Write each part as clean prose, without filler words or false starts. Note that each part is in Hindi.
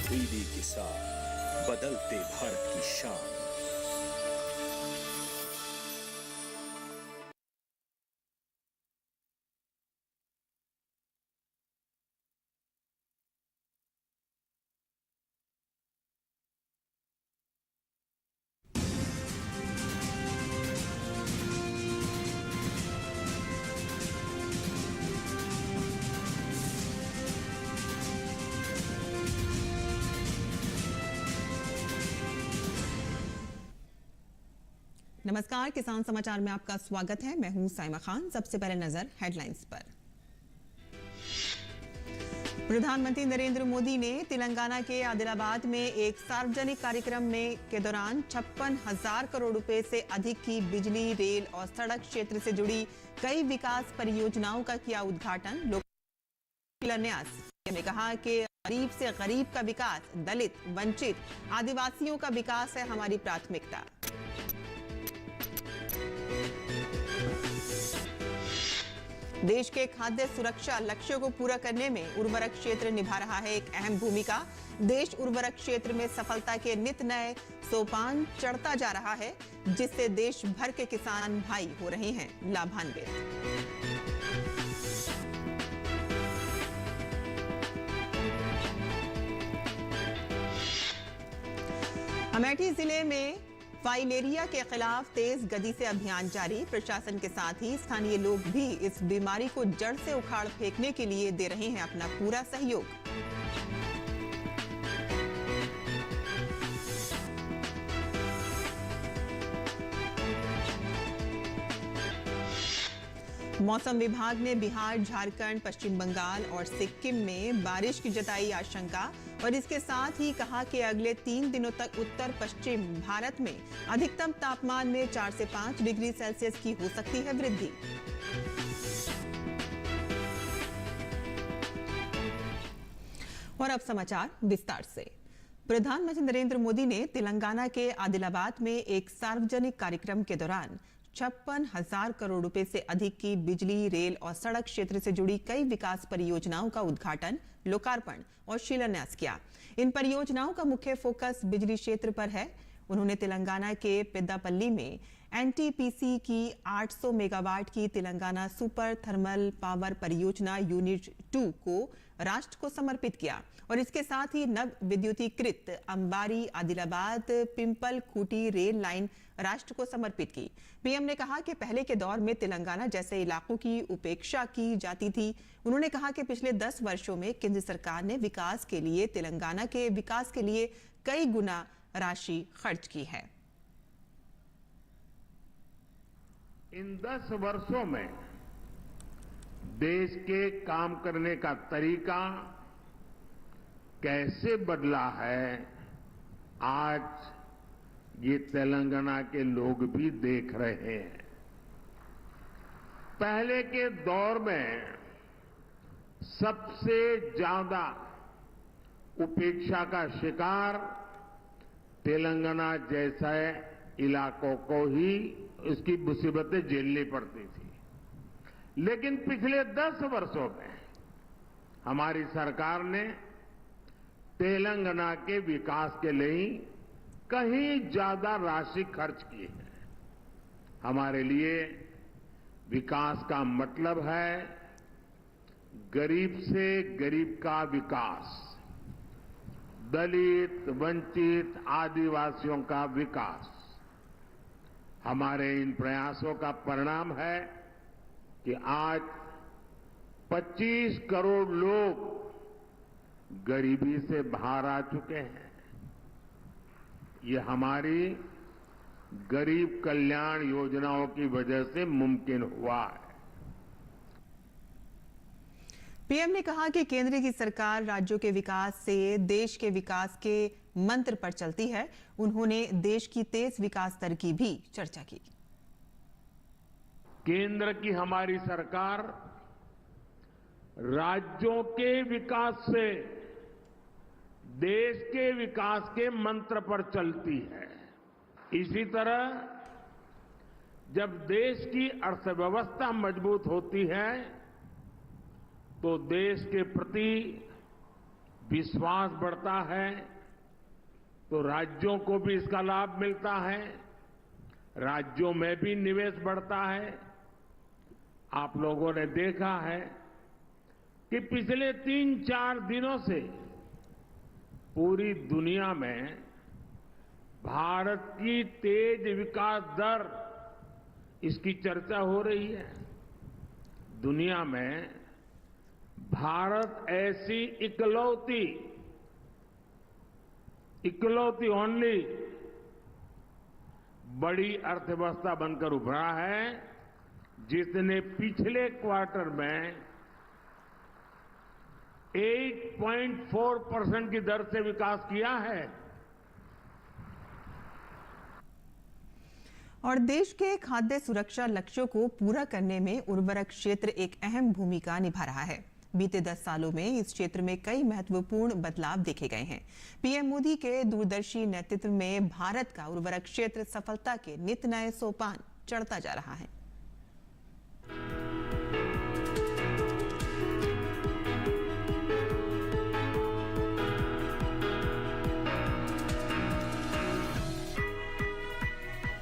दीदी के साथ बदलते भारत की शान। नमस्कार, किसान समाचार में आपका स्वागत है। मैं हूं साइमा खान। सबसे पहले नजर हेडलाइंस पर। प्रधानमंत्री नरेंद्र मोदी ने तेलंगाना के आदिलाबाद में एक सार्वजनिक कार्यक्रम के दौरान 56,000 करोड़ रुपए से अधिक की बिजली, रेल और सड़क क्षेत्र से जुड़ी कई विकास परियोजनाओं का किया उद्घाटन। शिलान्यास ने कहा कि गरीब से गरीब का विकास, दलित, वंचित, आदिवासियों का विकास है हमारी प्राथमिकता। देश के खाद्य सुरक्षा लक्ष्यों को पूरा करने में उर्वरक क्षेत्र निभा रहा है एक अहम भूमिका। देश उर्वरक क्षेत्र में सफलता के नित नए सोपान चढ़ता जा रहा है, जिससे देश भर के किसान भाई हो रहे हैं लाभान्वित। अमेठी जिले में फाइलेरिया के खिलाफ तेज गति से अभियान जारी। प्रशासन के साथ ही स्थानीय लोग भी इस बीमारी को जड़ से उखाड़ फेंकने के लिए दे रहे हैं अपना पूरा सहयोग। मौसम विभाग ने बिहार, झारखंड, पश्चिम बंगाल और सिक्किम में बारिश की जताई आशंका और इसके साथ ही कहा कि अगले 3 दिनों तक उत्तर पश्चिम भारत में अधिकतम तापमान में 4 से 5 डिग्री सेल्सियस की हो सकती है वृद्धि। और अब समाचार विस्तार से। प्रधानमंत्री नरेंद्र मोदी ने तेलंगाना के आदिलाबाद में एक सार्वजनिक कार्यक्रम के दौरान 56,000 करोड़ रुपए से अधिक की बिजली, रेल और सड़क क्षेत्र से जुड़ी कई विकास परियोजनाओं का उद्घाटन, लोकार्पण और शिलान्यास किया। इन परियोजनाओं का मुख्य फोकस बिजली क्षेत्र पर है। उन्होंने तेलंगाना के पेद्दापल्ली में एनटीपीसी की 800 मेगावाट की तेलंगाना सुपर थर्मल पावर परियोजना यूनिट 2 को राष्ट्र को समर्पित किया और इसके साथ ही नव विद्युतीकृत Ambari Adilabad Pimpalkhuti rail line राष्ट्र को समर्पित की। पीएम ने कहा कि पहले के दौर में तेलंगाना जैसे इलाकों की उपेक्षा की जाती थी। उन्होंने कहा कि पिछले 10 वर्षों में केंद्र सरकार ने विकास के लिए, तेलंगाना के विकास के लिए कई गुना राशि खर्च की है। इन 10 वर्षों में देश के काम करने का तरीका कैसे बदला है, आज ये तेलंगाना के लोग भी देख रहे हैं। पहले के दौर में सबसे ज्यादा उपेक्षा का शिकार तेलंगाना जैसे इलाकों को ही इसकी मुसीबतें झेलनी पड़ती थी। लेकिन पिछले 10 वर्षों में हमारी सरकार ने तेलंगाना के विकास के लिए कहीं ज्यादा राशि खर्च की है। हमारे लिए विकास का मतलब है गरीब से गरीब का विकास, दलित, वंचित, आदिवासियों का विकास। हमारे इन प्रयासों का परिणाम है कि आज 25 करोड़ लोग गरीबी से बाहर आ चुके हैं। ये हमारी गरीब कल्याण योजनाओं की वजह से मुमकिन हुआ है। पीएम ने कहा कि केंद्र की सरकार राज्यों के विकास से देश के विकास के मंत्र पर चलती है। उन्होंने देश की तेज विकास दर की भी चर्चा की। केंद्र की हमारी सरकार राज्यों के विकास से देश के विकास के मंत्र पर चलती है। इसी तरह जब देश की अर्थव्यवस्था मजबूत होती है तो देश के प्रति विश्वास बढ़ता है तो राज्यों को भी इसका लाभ मिलता है, राज्यों में भी निवेश बढ़ता है। आप लोगों ने देखा है कि पिछले 3-4 दिनों से पूरी दुनिया में भारत की तेज विकास दर, इसकी चर्चा हो रही है। दुनिया में भारत ऐसी इकलौती ओनली बड़ी अर्थव्यवस्था बनकर उभरा है जिसने पिछले क्वार्टर में 8.4% की दर से विकास किया है। और देश के खाद्य सुरक्षा लक्ष्यों को पूरा करने में उर्वरक क्षेत्र एक अहम भूमिका निभा रहा है। बीते 10 सालों में इस क्षेत्र में कई महत्वपूर्ण बदलाव देखे गए हैं। पीएम मोदी के दूरदर्शी नेतृत्व में भारत का उर्वरक क्षेत्र सफलता के नित नए सोपान चढ़ता जा रहा है।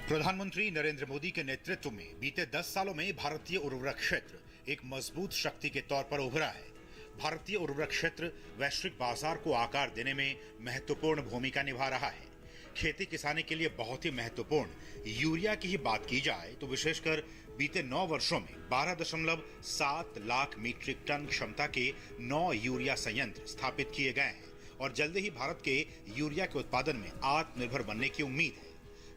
प्रधानमंत्री नरेंद्र मोदी के नेतृत्व में बीते 10 सालों में भारतीय उर्वरक क्षेत्र एक मजबूत शक्ति के तौर पर उभरा है। भारतीय उर्वरक क्षेत्र वैश्विक बाजार को आकार देने में महत्वपूर्ण भूमिका निभा रहा है। खेती किसानी के लिए बहुत ही महत्वपूर्ण यूरिया की ही बात की जाए तो विशेषकर बीते 9 वर्षों में 12.7 लाख मीट्रिक टन क्षमता के 9 यूरिया संयंत्र स्थापित किए गए हैं और जल्द ही भारत के यूरिया के उत्पादन में आत्मनिर्भर बनने की उम्मीद है।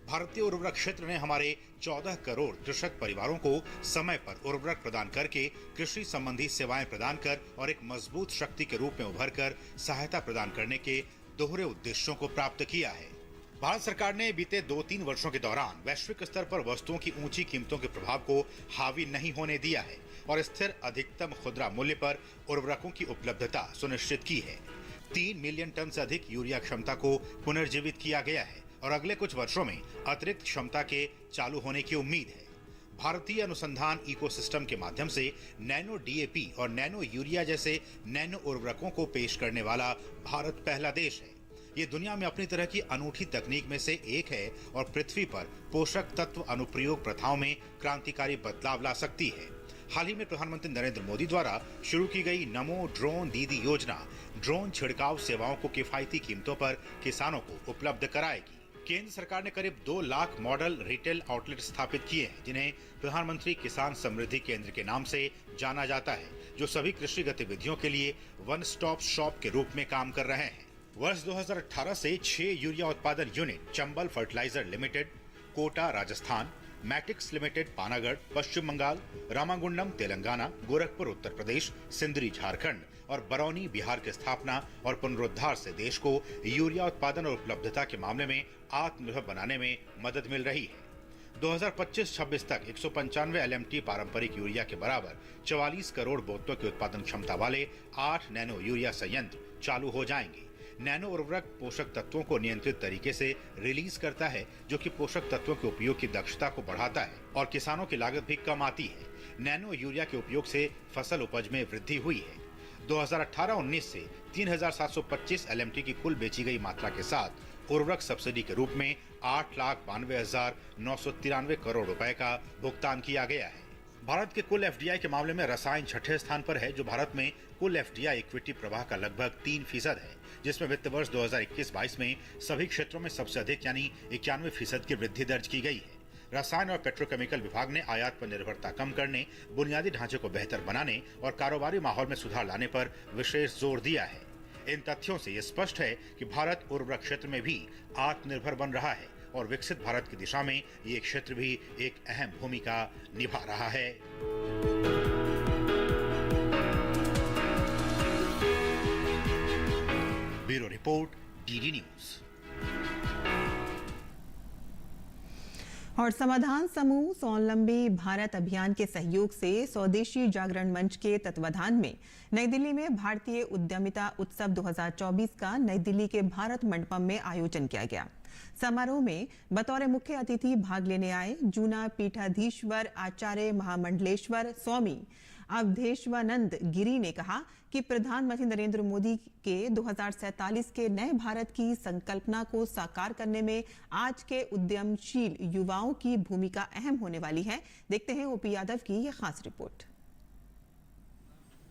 भारतीय उर्वरक क्षेत्र ने हमारे 14 करोड़ कृषक परिवारों को समय पर उर्वरक प्रदान करके कृषि संबंधी सेवाएं प्रदान कर और एक मजबूत शक्ति के रूप में उभर कर सहायता प्रदान करने के दोहरे उद्देश्यों को प्राप्त किया है। भारत सरकार ने बीते 2-3 वर्षों के दौरान वैश्विक स्तर पर वस्तुओं की ऊंची कीमतों के प्रभाव को हावी नहीं होने दिया है और स्थिर अधिकतम खुदरा मूल्य पर उर्वरकों की उपलब्धता सुनिश्चित की है। 3 मिलियन टन से अधिक यूरिया क्षमता को पुनर्जीवित किया गया है और अगले कुछ वर्षों में अतिरिक्त क्षमता के चालू होने की उम्मीद है। भारतीय अनुसंधान इकोसिस्टम के माध्यम से नैनो डीएपी और नैनो यूरिया जैसे नैनो उर्वरकों को पेश करने वाला भारत पहला देश है। ये दुनिया में अपनी तरह की अनूठी तकनीक में से एक है और पृथ्वी पर पोषक तत्व अनुप्रयोग प्रथाओं में क्रांतिकारी बदलाव ला सकती है। हाल ही में प्रधानमंत्री नरेंद्र मोदी द्वारा शुरू की गई नमो ड्रोन दीदी योजना ड्रोन छिड़काव सेवाओं को किफायती कीमतों पर किसानों को उपलब्ध कराएगी। केंद्र सरकार ने करीब 2 लाख मॉडल रिटेल आउटलेट स्थापित किए हैं जिन्हें प्रधानमंत्री किसान समृद्धि केंद्र के नाम से जाना जाता है, जो सभी कृषि गतिविधियों के लिए वन स्टॉप शॉप के रूप में काम कर रहे हैं। वर्ष 2018 से 6 यूरिया उत्पादन unit Chambal fertiliser limited, Kota Rajasthan, Matix limited Panagarh Paschim Bangal, Ramagundam Telangana, Gorakhpur Uttar Pradesh, Sindri Jharkhand और बरौनी बिहार की स्थापना और पुनरुद्धार से देश को यूरिया उत्पादन और उपलब्धता के मामले में आत्मनिर्भर बनाने में मदद मिल रही है। 2025-26 तक 195 LMT पारंपरिक यूरिया के बराबर 44 करोड़ बोतलों की उत्पादन क्षमता वाले 8 नैनो यूरिया संयंत्र चालू हो जाएंगे। नैनो उर्वरक पोषक तत्वों को नियंत्रित तरीके से रिलीज करता है, जो कि पोषक तत्वों के उपयोग की दक्षता को बढ़ाता है और किसानों की लागत भी कम आती है। नैनो यूरिया के उपयोग से फसल उपज में वृद्धि हुई है। 2018-19 से 3,725 LMT की कुल बेची गई मात्रा के साथ उर्वरक सब्सिडी के रूप में 8,92,993 करोड़ रुपए का भुगतान किया गया है। भारत के कुल FDI के मामले में रसायन 6ठे स्थान पर है, जो भारत में कुल FDI इक्विटी प्रवाह का लगभग 3% है, जिसमें वित्त वर्ष 2021-22 में सभी क्षेत्रों में सबसे अधिक यानी 91% की वृद्धि दर्ज की गई है। रसायन और पेट्रोकेमिकल विभाग ने आयात पर निर्भरता कम करने, बुनियादी ढांचे को बेहतर बनाने और कारोबारी माहौल में सुधार लाने पर विशेष जोर दिया है। इन तथ्यों से ये स्पष्ट है कि भारत उर्वरक क्षेत्र में भी आत्मनिर्भर बन रहा है और विकसित भारत की दिशा में ये क्षेत्र भी एक अहम भूमिका निभा रहा है। Bureau report, DD news. और समाधान समूह स्वावलंबी भारत अभियान के सहयोग से स्वदेशी जागरण मंच के तत्वाधान में नई दिल्ली में भारतीय उद्यमिता उत्सव 2024 का नई दिल्ली के भारत मंडपम में आयोजन किया गया। समारोह में बतौर मुख्य अतिथि भाग लेने आए जूना पीठाधीश्वर आचार्य महामंडलेश्वर स्वामी अवधेशानंद गिरी ने कहा कि प्रधानमंत्री नरेंद्र मोदी के 2047 के नए भारत की संकल्पना को साकार करने में आज के उद्यमशील युवाओं की भूमिका अहम होने वाली है। देखते हैं ओपी यादव की यह खास रिपोर्ट।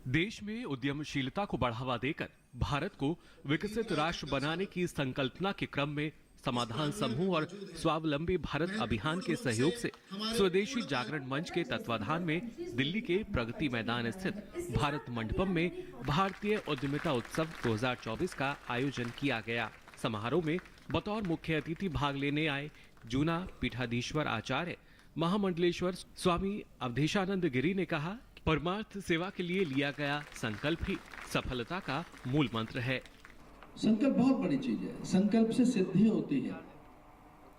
देश में उद्यमशीलता को बढ़ावा देकर भारत को विकसित राष्ट्र बनाने की संकल्पना के क्रम में समाधान समूह और स्वावलंबी भारत अभियान के सहयोग से स्वदेशी जागरण मंच के तत्वाधान में दिल्ली के प्रगति मैदान स्थित भारत मंडपम में भारतीय उद्यमिता उत्सव 2024 का आयोजन किया गया। समारोह में बतौर मुख्य अतिथि भाग लेने आए जूना पीठाधीश्वर आचार्य महामंडलेश्वर स्वामी अवधेशानंद गिरी ने कहा, परमार्थ सेवा के लिए लिया गया संकल्प ही सफलता का मूल मंत्र है। संकल्प बहुत बड़ी चीज है। संकल्प से सिद्धि होती है,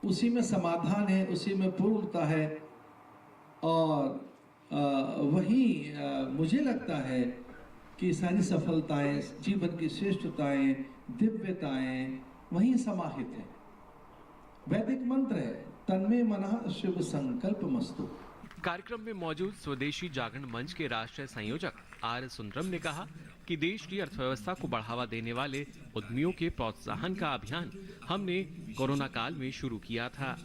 उसी में समाधान है, उसी में पूर्णता है। और वही मुझे लगता है कि सारी सफलताएं, जीवन की श्रेष्ठताएं, दिव्यताएं वहीं समाहित है। वैदिक मंत्र है, तन्मे मनः शुभ संकल्प मस्तु। कार्यक्रम में मौजूद स्वदेशी जागरण मंच के राष्ट्रीय संयोजक आर सुंदरम ने कहा कि देश की अर्थव्यवस्था को बढ़ावा देने वाले उद्यमियों के प्रोत्साहन का अभियान हमने कोरोना काल में शुरू किया था।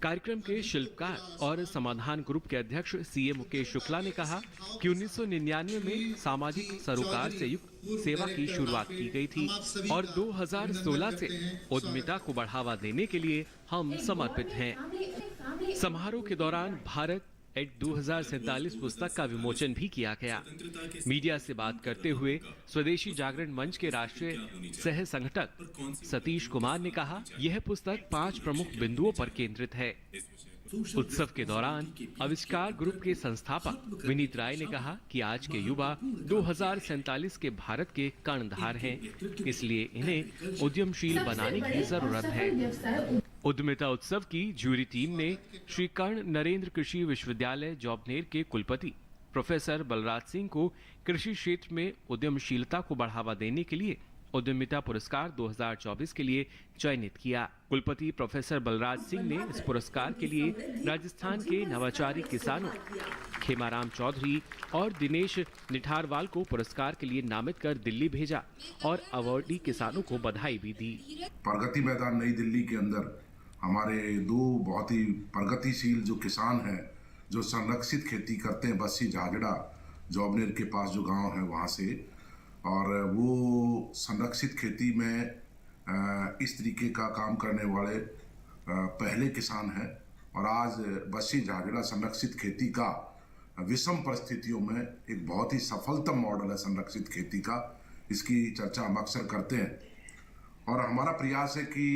कार्यक्रम के शिल्पकार और समाधान ग्रुप के अध्यक्ष सीए मुकेश शुक्ला ने कहा कि 1999 में सामाजिक सरोकार से युक्त सेवा की शुरुआत की गई थी और 2016 से उद्यमिता को बढ़ावा देने के लिए हम समर्पित हैं। समारोह के दौरान भारत एट 2047 पुस्तक का विमोचन भी किया गया। मीडिया से बात करते हुए स्वदेशी जागरण मंच के राष्ट्रीय सह संगठक सतीश कुमार ने कहा, यह पुस्तक 5 प्रमुख बिंदुओं पर केंद्रित है। उत्सव के दौरान आविष्कार ग्रुप के संस्थापक विनीत राय ने कहा कि आज के युवा 2047 के भारत के कर्णधार हैं, इसलिए इन्हें उद्यमशील बनाने की जरूरत है। उद्यमिता उत्सव की जूरी टीम ने श्री कर्ण नरेंद्र कृषि विश्वविद्यालय जॉबनेर के कुलपति प्रोफेसर बलराज सिंह को कृषि क्षेत्र में उद्यमशीलता को बढ़ावा देने के लिए उद्यमिता पुरस्कार 2024 के लिए चयनित किया। कुलपति प्रोफेसर बलराज सिंह ने इस पुरस्कार के लिए राजस्थान के नवाचारी किसानों खेमाराम चौधरी और दिनेश निठारवाल को पुरस्कार के लिए नामित कर दिल्ली भेजा और अवार्डी किसानों को बधाई भी दी। प्रगति मैदान नई दिल्ली के अंदर हमारे 2 बहुत ही प्रगतिशील जो किसान हैं, जो संरक्षित खेती करते हैं, बस्सी झाझड़ा जॉबनेर के पास जो गांव है वहां से, और वो संरक्षित खेती में इस तरीके का काम करने वाले पहले किसान हैं। और आज बस्सी झाझड़ा संरक्षित खेती का विषम परिस्थितियों में एक बहुत ही सफलतम मॉडल है संरक्षित खेती का। इसकी चर्चा हम अक्सर करते हैं और हमारा प्रयास है कि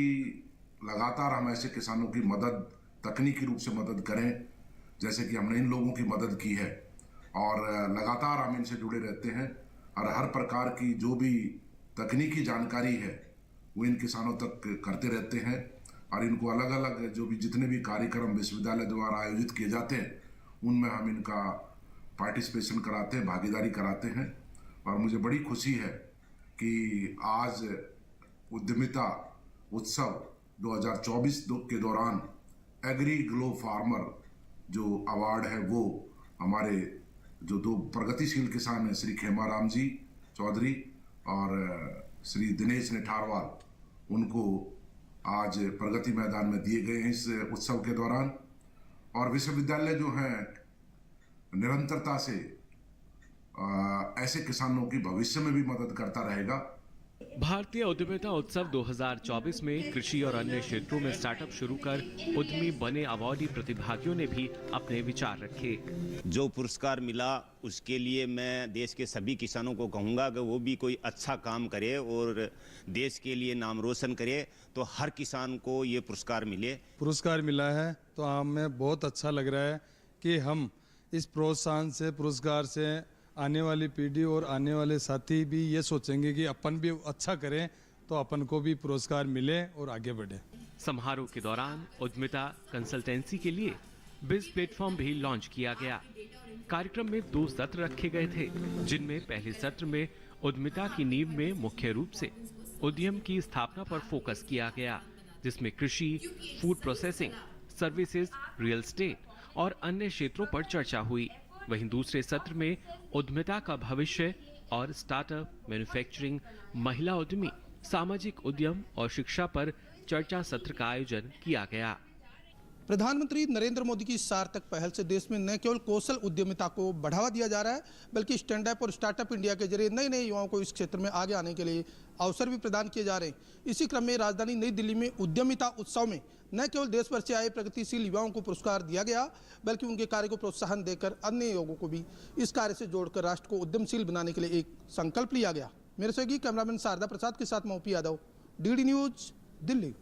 लगातार हम ऐसे किसानों की मदद, तकनीकी रूप से मदद करें, जैसे कि हमने इन लोगों की मदद की है। और लगातार हम इनसे जुड़े रहते हैं और हर प्रकार की जो भी तकनीकी जानकारी है वो इन किसानों तक करते रहते हैं। और इनको अलग अलग जो भी जितने भी कार्यक्रम विश्वविद्यालय द्वारा आयोजित किए जाते हैं उनमें हम इनका पार्टिसिपेशन कराते हैं, भागीदारी कराते हैं। और मुझे बड़ी खुशी है कि आज उद्यमिता उत्सव 2024 के दौरान एग्री ग्लो फार्मर जो अवार्ड है वो हमारे जो 2 प्रगतिशील किसान हैं, श्री खेमाराम जी चौधरी और श्री दिनेश निठारवाल, उनको आज प्रगति मैदान में दिए गए हैं इस उत्सव के दौरान। और विश्वविद्यालय जो है निरंतरता से ऐसे किसानों की भविष्य में भी मदद करता रहेगा। भारतीय उद्यमिता उत्सव 2024 में कृषि और अन्य क्षेत्रों में स्टार्टअप शुरू कर उद्यमी बने अवार्डी प्रतिभागियों ने भी अपने विचार रखे। जो पुरस्कार मिला उसके लिए मैं देश के सभी किसानों को कहूँगा कि वो भी कोई अच्छा काम करे और देश के लिए नाम रोशन करे, तो हर किसान को ये पुरस्कार मिले। पुरस्कार मिला है तो हमें बहुत अच्छा लग रहा है कि हम इस प्रोत्साहन से, पुरस्कार से आने वाली पीढ़ी और आने वाले साथी भी ये सोचेंगे कि अपन भी अच्छा करें तो अपन को भी पुरस्कार मिले और आगे बढ़े। समारोह के दौरान उद्यमिता कंसल्टेंसी के लिए बिज प्लेटफॉर्म भी लॉन्च किया गया। कार्यक्रम में 2 सत्र रखे गए थे, जिनमें पहले सत्र में उद्यमिता की नींव में मुख्य रूप से उद्यम की स्थापना पर फोकस किया गया, जिसमें कृषि, food processing, services, real estate और अन्य क्षेत्रों पर चर्चा हुई। वहीं दूसरे सत्र में उद्यमिता का भविष्य और स्टार्टअप, मैन्युफैक्चरिंग, महिला उद्यमी, सामाजिक उद्यम और शिक्षा पर चर्चा सत्र का आयोजन किया गया। प्रधानमंत्री नरेंद्र मोदी की सार्थक पहल से देश में न केवल कौशल उद्यमिता को बढ़ावा दिया जा रहा है, बल्कि स्टैंड अप और स्टार्टअप इंडिया के जरिए नए नए युवाओं को इस क्षेत्र में आगे आने के लिए अवसर भी प्रदान किए जा रहे हैं। इसी क्रम में राजधानी नई दिल्ली में उद्यमिता उत्सव में न केवल देश भर से आए प्रगतिशील युवाओं को पुरस्कार दिया गया, बल्कि उनके कार्य को प्रोत्साहन देकर अन्य लोगों को भी इस कार्य से जोड़कर राष्ट्र को उद्यमशील बनाने के लिए एक संकल्प लिया गया। मेरे सहयोगी कैमरामैन शारदा प्रसाद के साथ मैं OP Yadav, DD news, Delhi.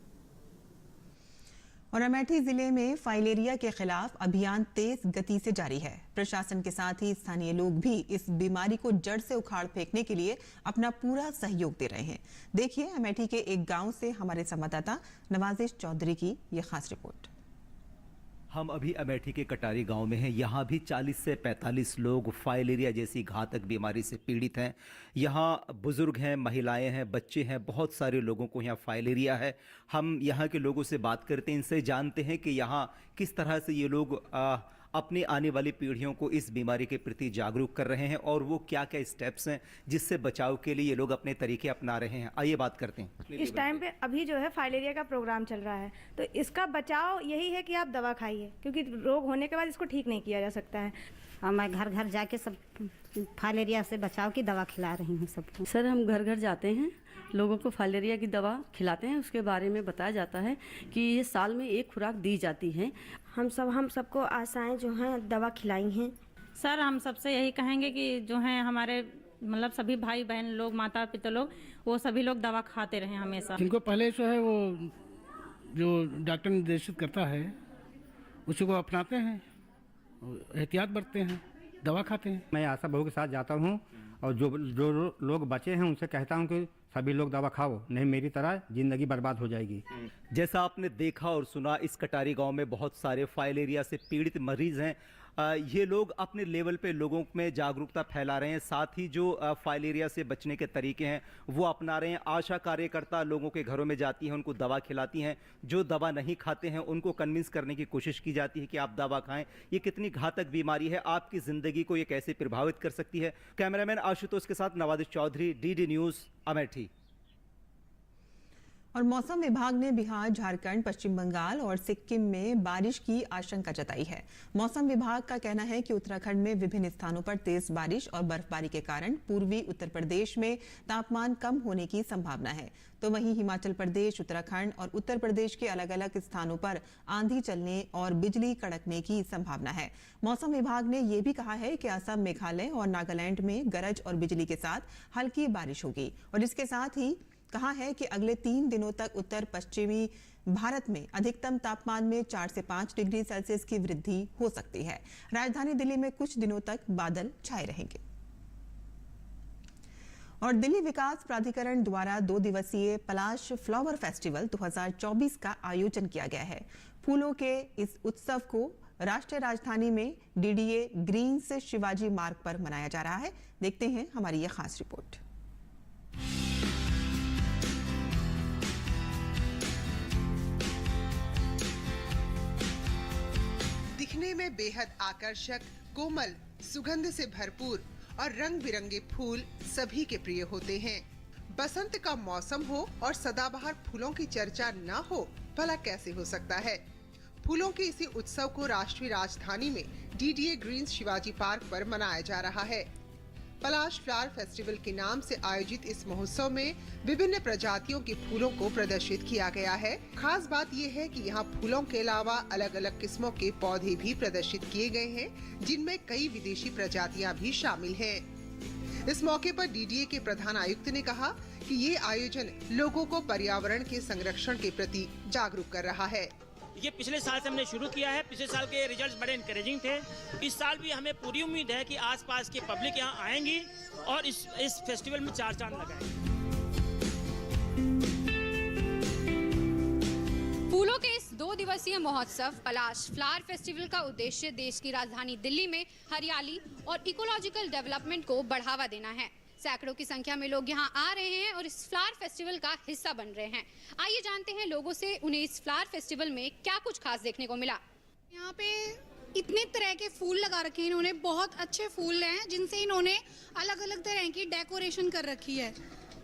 और अमेठी जिले में फाइलेरिया के खिलाफ अभियान तेज गति से जारी है। प्रशासन के साथ ही स्थानीय लोग भी इस बीमारी को जड़ से उखाड़ फेंकने के लिए अपना पूरा सहयोग दे रहे हैं। देखिए अमेठी के एक गांव से हमारे संवाददाता नवाजिश चौधरी की ये खास रिपोर्ट। हम अभी अमेठी के कटारी गांव में हैं। यहाँ भी 40 से 45 लोग फाइलेरिया जैसी घातक बीमारी से पीड़ित हैं। यहाँ बुजुर्ग हैं, महिलाएं हैं, बच्चे हैं, बहुत सारे लोगों को यहाँ फाइलेरिया है। हम यहाँ के लोगों से बात करते हैं, इनसे जानते हैं कि यहाँ किस तरह से ये लोग अपनी आने वाली पीढ़ियों को इस बीमारी के प्रति जागरूक कर रहे हैं और वो क्या क्या स्टेप्स हैं जिससे बचाव के लिए ये लोग अपने तरीके अपना रहे हैं। आइए बात करते हैं। इस टाइम पे अभी जो है फाइलेरिया का प्रोग्राम चल रहा है, तो इसका बचाव यही है कि आप दवा खाइए, क्योंकि रोग होने के बाद इसको ठीक नहीं किया जा सकता है। और मैं घर घर जाके सब फाइलेरिया से बचाव की दवा खिला रही हूँ सबको। सर हम घर घर जाते हैं, लोगों को फाइलेरिया की दवा खिलाते हैं, उसके बारे में बताया जाता है कि ये साल में एक खुराक दी जाती है। हम सबको आशाएं जो हैं दवा खिलाई हैं। सर हम सबसे यही कहेंगे कि जो हैं हमारे मतलब सभी भाई बहन लोग, माता पिता लोग, वो सभी लोग दवा खाते रहें हमेशा। जिनको पहले जो है वो जो डॉक्टर निर्देशित करता है उसी को अपनाते हैं, एहतियात बरतते हैं, दवा खाते हैं। मैं आशा बहू के साथ जाता हूँ और जो लोग बचे हैं उनसे कहता हूँ कि सभी लोग दवा खाओ, नहीं मेरी तरह जिंदगी बर्बाद हो जाएगी। जैसा आपने देखा और सुना, इस कटारी गांव में बहुत सारे फाइलेरिया से पीड़ित मरीज हैं। ये लोग अपने लेवल पे लोगों में जागरूकता फैला रहे हैं, साथ ही जो फाइलेरिया से बचने के तरीके हैं वो अपना रहे हैं। आशा कार्यकर्ता लोगों के घरों में जाती हैं, उनको दवा खिलाती हैं। जो दवा नहीं खाते हैं उनको कन्विंस करने की कोशिश की जाती है कि आप दवा खाएं। ये कितनी घातक बीमारी है, आपकी ज़िंदगी को ये कैसे प्रभावित कर सकती है। कैमरामैन आशुतोष के साथ नवाजिश चौधरी, डीडी न्यूज़, अमेठी। और मौसम विभाग ने बिहार, झारखंड, पश्चिम बंगाल और सिक्किम में बारिश की आशंका जताई है। मौसम विभाग का कहना है कि उत्तराखंड में विभिन्न स्थानों पर तेज बारिश और बर्फबारी के कारण पूर्वी उत्तर प्रदेश में तापमान कम होने की संभावना है, तो वहीं हिमाचल प्रदेश, उत्तराखंड और उत्तर प्रदेश के अलग अलग स्थानों पर आंधी चलने और बिजली कड़कने की संभावना है। मौसम विभाग ने यह भी कहा है कि असम, मेघालय और नागालैंड में गरज और बिजली के साथ हल्की बारिश होगी और इसके साथ ही कहा है कि अगले 3 दिनों तक उत्तर पश्चिमी भारत में अधिकतम तापमान में 4 से 5 डिग्री सेल्सियस की वृद्धि हो सकती है। राजधानी दिल्ली में कुछ दिनों तक बादल छाए रहेंगे। और दिल्ली विकास प्राधिकरण द्वारा 2 दिवसीय पलाश फ्लावर फेस्टिवल 2024 का आयोजन किया गया है। फूलों के इस उत्सव को राष्ट्रीय राजधानी में डीडीए ग्रीन्स शिवाजी मार्ग पर मनाया जा रहा है। देखते हैं हमारी यह खास रिपोर्ट। दिखने में बेहद आकर्षक, कोमल, सुगंध से भरपूर और रंग बिरंगे फूल सभी के प्रिय होते हैं। बसंत का मौसम हो और सदाबहार फूलों की चर्चा न हो, भला कैसे हो सकता है। फूलों के इसी उत्सव को राष्ट्रीय राजधानी में डीडीए ग्रीन्स शिवाजी पार्क पर मनाया जा रहा है। पलाश फ्लावर फेस्टिवल के नाम से आयोजित इस महोत्सव में विभिन्न प्रजातियों के फूलों को प्रदर्शित किया गया है। खास बात यह है कि यहाँ फूलों के अलावा अलग अलग किस्मों के पौधे भी प्रदर्शित किए गए हैं, जिनमें कई विदेशी प्रजातियाँ भी शामिल हैं। इस मौके पर डीडीए के प्रधान आयुक्त ने कहा कि ये आयोजन लोगों को पर्यावरण के संरक्षण के प्रति जागरूक कर रहा है। ये पिछले साल से हमने शुरू किया है। पिछले साल के रिजल्ट्स बड़े इनकरेजिंग थे। इस साल भी हमें पूरी उम्मीद है कि आसपास की पब्लिक यहाँ आएंगी और इस फेस्टिवल में 4 चांद लगाएंगे। फूलों के इस 2 दिवसीय महोत्सव पलाश फ्लावर फेस्टिवल का उद्देश्य देश की राजधानी दिल्ली में हरियाली और इकोलॉजिकल डेवलपमेंट को बढ़ावा देना है। सैकड़ों की संख्या में लोग यहाँ आ रहे हैं और इस फ्लावर फेस्टिवल का हिस्सा बन रहे हैं। आइए जानते हैं लोगों से उन्हें इस फ्लावर फेस्टिवल में क्या कुछ खास देखने को मिला। यहाँ पे इतने तरह के फूल लगा रखे हैं इन्होंने, बहुत अच्छे फूल हैं जिनसे इन्होंने अलग अलग तरह की डेकोरेशन कर रखी है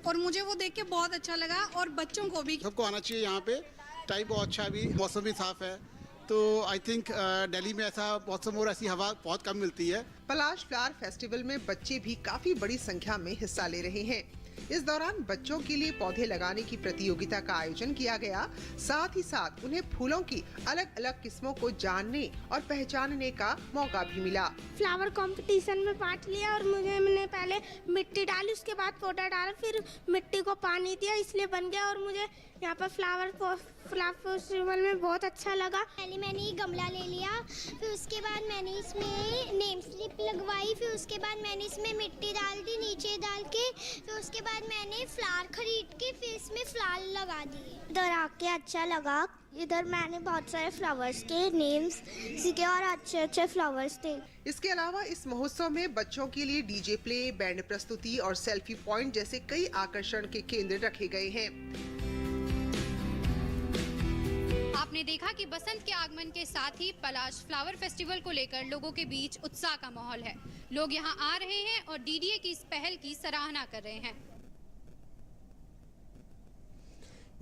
और मुझे वो देख के बहुत अच्छा लगा और बच्चों को भी। सबको आना चाहिए यहाँ पे, टाइम बहुत अच्छा है, अभी मौसम भी साफ है, तो आई थिंक दिल्ली में ऐसा मौसम और ऐसी हवा बहुत कम मिलती है। पलाश फ्लावर फेस्टिवल में बच्चे भी काफी बड़ी संख्या में हिस्सा ले रहे हैं। इस दौरान बच्चों के लिए पौधे लगाने की प्रतियोगिता का आयोजन किया गया, साथ ही साथ उन्हें फूलों की अलग अलग किस्मों को जानने और पहचानने का मौका भी मिला। फ्लावर कंपटीशन में पार्ट लिया और मैंने पहले मिट्टी डाली, उसके बाद पौधा डाला, फिर मिट्टी को पानी दिया, इसलिए बन गया। और मुझे यहाँ पर फ्लावर फेस्टिवल में बहुत अच्छा लगा। पहले मैंने ये गमला ले लिया, फिर उसके बाद मैंने इसमें नेम स्लिप लगवाई, फिर उसके बाद मैंने इसमें मिट्टी डाल दी नीचे डाल के, फिर उसके बाद मैंने फ्लावर खरीद के फिर इसमें फ्लावर लगा दिए। इधर आके अच्छा लगा, इधर मैंने बहुत सारे फ्लावर्स के नेम्स सीखे और अच्छे अच्छे फ्लावर्स थे। इसके अलावा इस महोत्सव में बच्चों के लिए डीजे प्ले, बैंड प्रस्तुति और सेल्फी पॉइंट जैसे कई आकर्षण के केंद्र रखे गए हैं। आपने देखा कि बसंत के आगमन के साथ ही पलाश फ्लावर फेस्टिवल को लेकर लोगों के बीच उत्साह का माहौल है। लोग यहां आ रहे हैं और डीडीए की इस पहल की सराहना कर रहे हैं।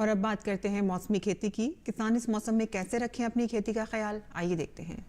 और अब बात करते हैं मौसमी खेती की। किसान इस मौसम में कैसे रखें अपनी खेती का ख्याल, आइए देखते हैं।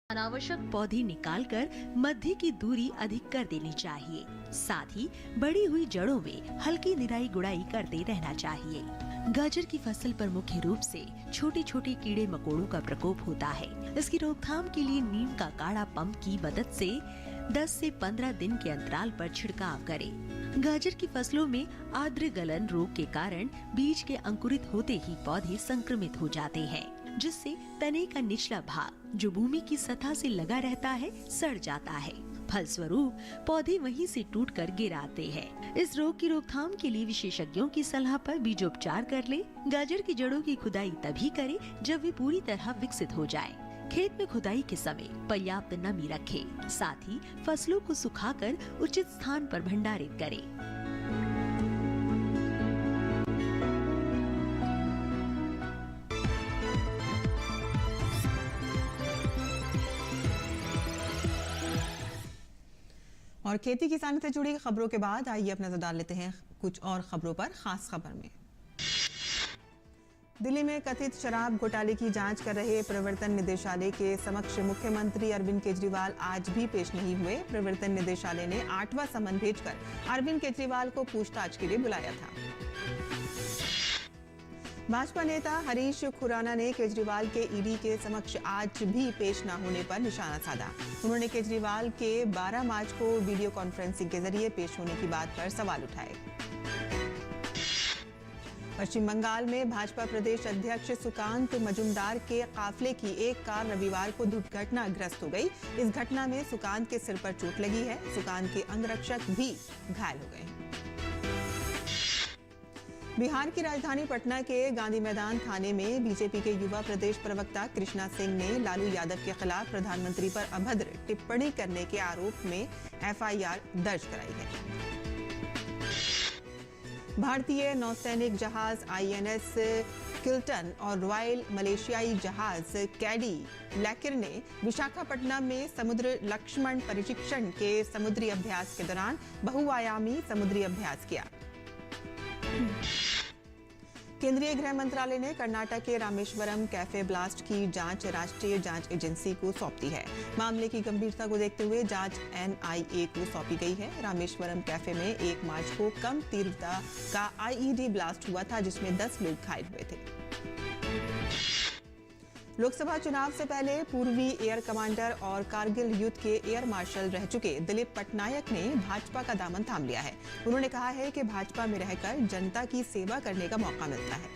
अनावश्यक पौधे निकालकर मध्य की दूरी अधिक कर देनी चाहिए। साथ ही बढ़ी हुई जड़ों में हल्की निराई गुड़ाई करते रहना चाहिए। गाजर की फसल पर मुख्य रूप से छोटे छोटे कीड़े मकोड़ों का प्रकोप होता है। इसकी रोकथाम के लिए नीम का काढ़ा पंप की मदद से 10 से 15 दिन के अंतराल पर छिड़काव करें। गाजर की फसलों में आर्द्र गलन रोग के कारण बीज के अंकुरित होते ही पौधे संक्रमित हो जाते हैं। जिससे तने का निचला भाग जो भूमि की सतह से लगा रहता है सड़ जाता है। फलस्वरूप पौधे वहीं से टूटकर गिर आते हैं। इस रोग की रोकथाम के लिए विशेषज्ञों की सलाह पर बीजोपचार कर ले। गाजर की जड़ों की खुदाई तभी करें जब वे पूरी तरह विकसित हो जाएं। खेत में खुदाई के समय पर्याप्त नमी रखें। साथ ही फसलों को सुखाकर उचित स्थान पर भंडारित करें। और खेती किसानी से जुड़ी खबरों के बाद आइए अपना नजर डाल लेते हैं कुछ और खबरों पर। खास खबर में दिल्ली में कथित शराब घोटाले की जांच कर रहे प्रवर्तन निदेशालय के समक्ष मुख्यमंत्री अरविंद केजरीवाल आज भी पेश नहीं हुए। प्रवर्तन निदेशालय ने 8वां समन भेजकर अरविंद केजरीवाल को पूछताछ के लिए बुलाया था। भाजपा नेता हरीश खुराना ने केजरीवाल के ईडी के समक्ष आज भी पेश न होने पर निशाना साधा। उन्होंने केजरीवाल के 12 मार्च को वीडियो कॉन्फ्रेंसिंग के जरिए पेश होने की बात पर सवाल उठाए। पश्चिम बंगाल में भाजपा प्रदेश अध्यक्ष सुकांत मजुमदार के काफिले की एक कार रविवार को दुर्घटनाग्रस्त हो गई। इस घटना में सुकांत के सिर पर चोट लगी है। सुकांत के अंगरक्षक भी घायल हो गए हैं। बिहार की राजधानी पटना के गांधी मैदान थाने में बीजेपी के युवा प्रदेश प्रवक्ता कृष्णा सिंह ने लालू यादव के खिलाफ प्रधानमंत्री पर अभद्र टिप्पणी करने के आरोप में एफआईआर दर्ज कराई है। भारतीय नौसैनिक जहाज आईएनएस किल्टन और रॉयल मलेशियाई जहाज कैडी लैकिर ने विशाखापट्टनम में समुद्र लक्ष्मण प्रशिक्षण के समुद्री अभ्यास के दौरान बहुआयामी समुद्री अभ्यास किया। केंद्रीय गृह मंत्रालय ने कर्नाटक के रामेश्वरम कैफे ब्लास्ट की जांच राष्ट्रीय जांच एजेंसी को सौंप दी है। मामले की गंभीरता को देखते हुए जांच एनआईए को सौंपी गई है। रामेश्वरम कैफे में 1 मार्च को कम तीव्रता का आईईडी ब्लास्ट हुआ था, जिसमें 10 लोग घायल हुए थे। लोकसभा चुनाव से पहले पूर्वी एयर कमांडर और कारगिल युद्ध के एयर मार्शल रह चुके दिलीप पटनायक ने भाजपा का दामन थाम लिया है। उन्होंने कहा है कि भाजपा में रहकर जनता की सेवा करने का मौका मिलता है।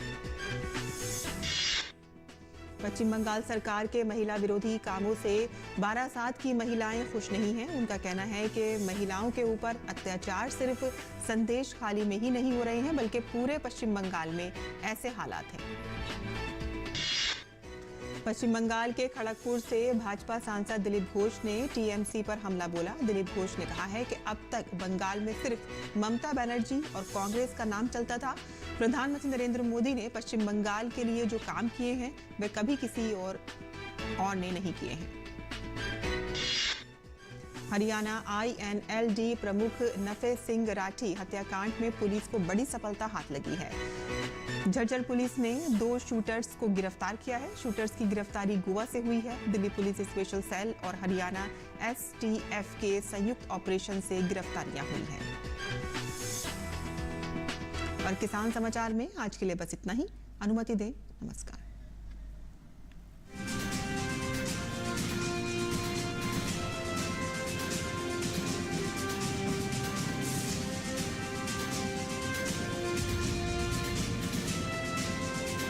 पश्चिम बंगाल सरकार के महिला विरोधी कामों से बारासात की महिलाएं खुश नहीं हैं। उनका कहना है कि महिलाओं के ऊपर अत्याचार सिर्फ संदेश खाली में ही नहीं हो रहे हैं, बल्कि पूरे पश्चिम बंगाल में ऐसे हालात हैं। पश्चिम बंगाल के खड़गपुर से भाजपा सांसद दिलीप घोष ने टीएमसी पर हमला बोला। दिलीप घोष ने कहा है कि अब तक बंगाल में सिर्फ ममता बनर्जी और कांग्रेस का नाम चलता था। प्रधानमंत्री नरेंद्र मोदी ने पश्चिम बंगाल के लिए जो काम किए हैं वे कभी किसी और ने नहीं किए हैं। हरियाणा आईएनएलडी प्रमुख नफे सिंह राठी हत्याकांड में पुलिस को बड़ी सफलता हाथ लगी है। झज्जर पुलिस ने 2 शूटर्स को गिरफ्तार किया है। शूटर्स की गिरफ्तारी गोवा से हुई है। दिल्ली पुलिस स्पेशल सेल और हरियाणा एसटीएफ के संयुक्त ऑपरेशन से गिरफ्तारियां हुई हैं। और किसान समाचार में आज के लिए बस इतना ही। अनुमति दें। नमस्कार।